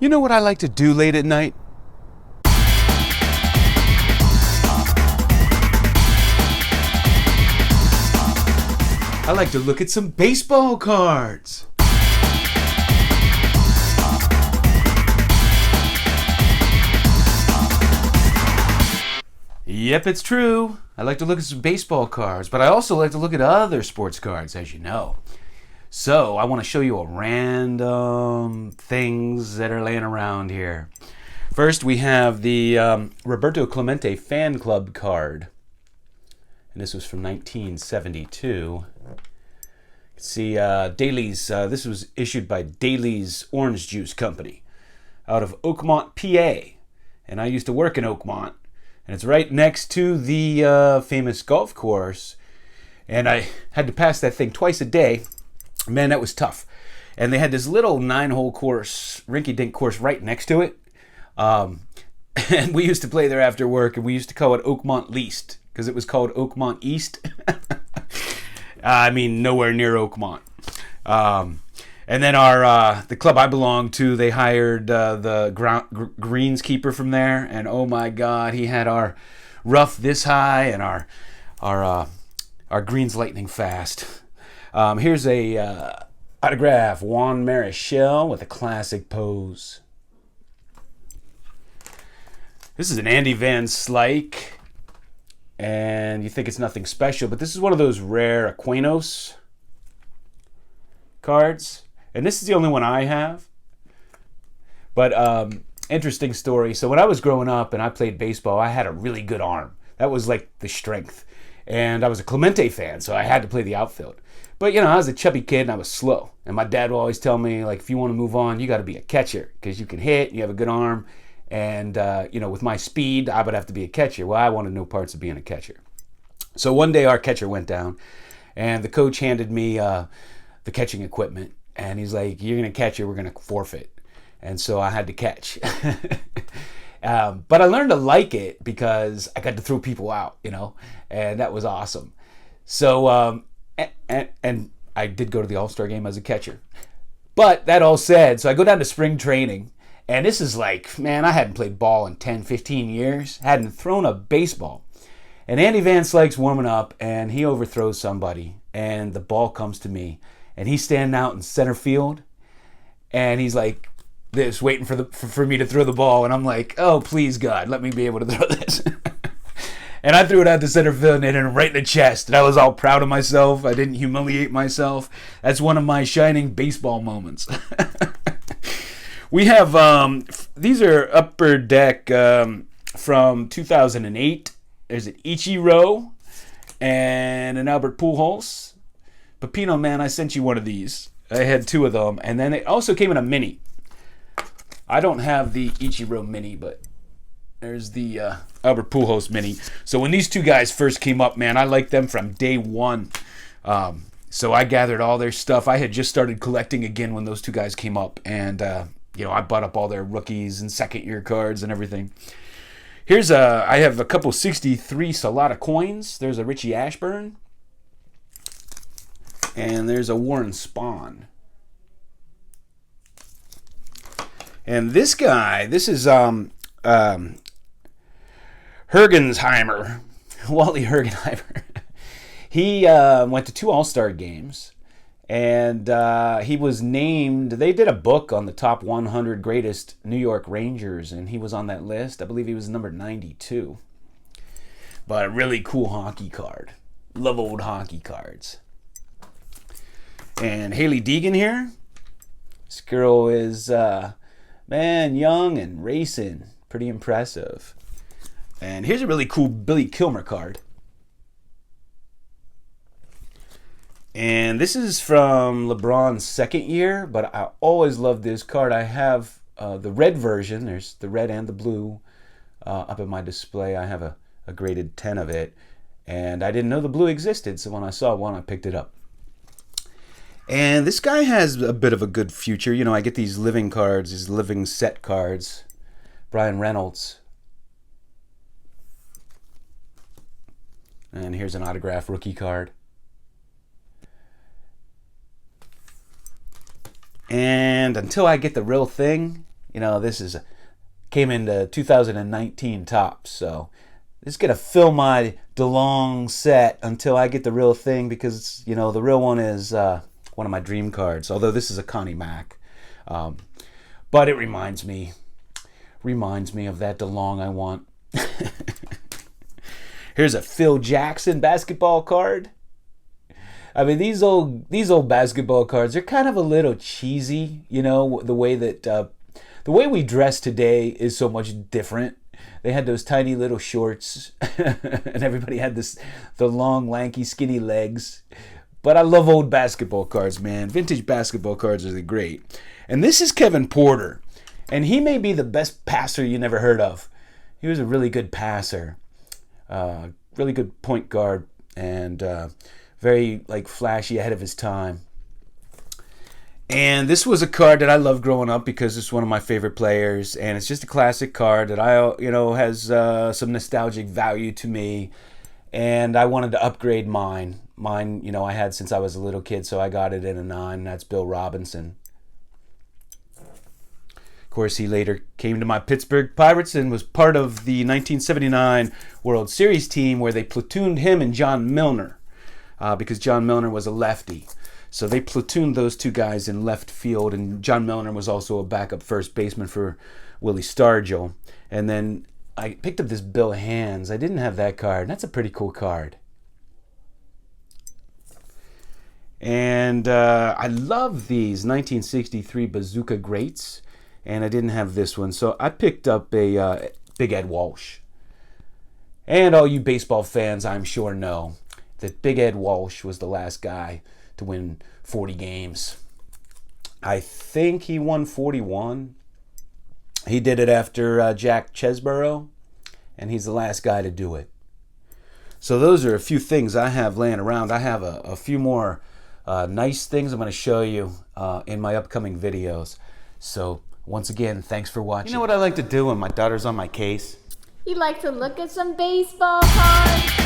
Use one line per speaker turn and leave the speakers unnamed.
You know what I like to do late at night? I like to look at some baseball cards. Yep, it's true. I like to look at some baseball cards, but I also like to look at other sports cards, as you know. So, I want to show you a random things that are laying around here. First, we have the Roberto Clemente fan club card. And this was from 1972. See, Daly's, this was issued by Daly's Orange Juice Company out of Oakmont, PA. And I used to work in Oakmont. And it's right next to the famous golf course. And I had to pass that thing twice a day. Man, that was tough. And they had this little 9-hole course, rinky-dink course right next to it. And we used to play there after work, and we used to call it Oakmont Least, because it was called Oakmont East. I mean, nowhere near Oakmont. And then the club I belonged to, they hired the greenskeeper from there, and oh my God, he had our rough this high and our greens lightning fast. Here's a autograph, Juan Marichal with a classic pose. This is an Andy Van Slyke, and you think it's nothing special, but this is one of those rare Aquinos cards. And this is the only one I have. But interesting story. So when I was growing up and I played baseball, I had a really good arm. That was like the strength. And I was a Clemente fan, so I had to play the outfield. But, you know, I was a chubby kid and I was slow. And my dad would always tell me, like, if you want to move on, you got to be a catcher because you can hit and you have a good arm. And, you know, with my speed, I would have to be a catcher. Well, I wanted no parts of being a catcher. So one day our catcher went down and the coach handed me the catching equipment. And he's like, you're going to catch it, we're going to forfeit. And so I had to catch. But I learned to like it because I got to throw people out, you know, and that was awesome. So, and I did go to the All-Star game as a catcher. But that all said, so I go down to spring training, and this is like, man, I hadn't played ball in 10, 15 years, hadn't thrown a baseball. And Andy Van Slyke's warming up, and he overthrows somebody, and the ball comes to me. And he's standing out in center field, and he's like this, waiting for me to throw the ball. And I'm like, oh, please, God, let me be able to throw this. And I threw it out to center field and hit him right in the chest. And I was all proud of myself. I didn't humiliate myself. That's one of my shining baseball moments. We have, these are Upper Deck from 2008. There's an Ichiro and an Albert Pujols. Pepino, man, I sent you one of these. I had 2 of them. And then it also came in a mini. I don't have the Ichiro mini, but there's the Albert Pujols mini. So when these 2 guys first came up, man, I liked them from day one. So I gathered all their stuff. I had just started collecting again when those 2 guys came up. And, you know, I bought up all their rookies and second-year cards and everything. Here's I have a couple 63 Salata coins. There's a Richie Ashburn. And there's a Warren Spahn. And this guy, this is Hergensheimer. Walt Lee Hergensheimer. He went to 2 All-Star games. And he was named, they did a book on the top 100 greatest New York Rangers. And he was on that list. I believe he was number 92. But a really cool hockey card. Love old hockey cards. And Haley Deegan here. This girl is, man, young and racing. Pretty impressive. And here's a really cool Billy Kilmer card. And this is from LeBron's second year, but I always loved this card. I have the red version. There's the red and the blue up in my display. I have a graded 10 of it. And I didn't know the blue existed, so when I saw one, I picked it up. And this guy has a bit of a good future. You know, I get these living cards, these living set cards. Bryan Reynolds. And here's an autograph rookie card. And until I get the real thing, this came into 2019 tops, so it's gonna fill my DeLong set until I get the real thing, because the real one is one of my dream cards. Although this is a Connie Mack, but it reminds me of that DeLong I want. Here's a Phil Jackson basketball card. I mean, these old basketball cards are kind of a little cheesy. The way that the way we dress today is so much different. They had those tiny little shorts, and everybody had the long, lanky, skinny legs. But I love old basketball cards, man. Vintage basketball cards are great. And this is Kevin Porter, and he may be the best passer you never heard of. He was a really good passer, really good point guard, and very flashy, ahead of his time. And this was a card that I loved growing up because it's one of my favorite players, and it's just a classic card that has some nostalgic value to me, and I wanted to upgrade mine. Mine, I had since I was a little kid, so I got it in a 9. That's Bill Robinson. Of course, he later came to my Pittsburgh Pirates and was part of the 1979 World Series team where they platooned him and John Milner, because John Milner was a lefty. So they platooned those two guys in left field, and John Milner was also a backup first baseman for Willie Stargell. And then I picked up this Bill Hands. I didn't have that card. That's a pretty cool card. And I love these 1963 Bazooka Greats, and I didn't have this one. So I picked up a Big Ed Walsh. And all you baseball fans, I'm sure, know that Big Ed Walsh was the last guy to win 40 games. I think he won 41. He did it after Jack Chesborough, and he's the last guy to do it. So those are a few things I have laying around. I have a few more nice things I'm going to show you in my upcoming videos. So once again, thanks for watching. You know what I like to do when my daughter's on my case?
You like to look at some baseball cards?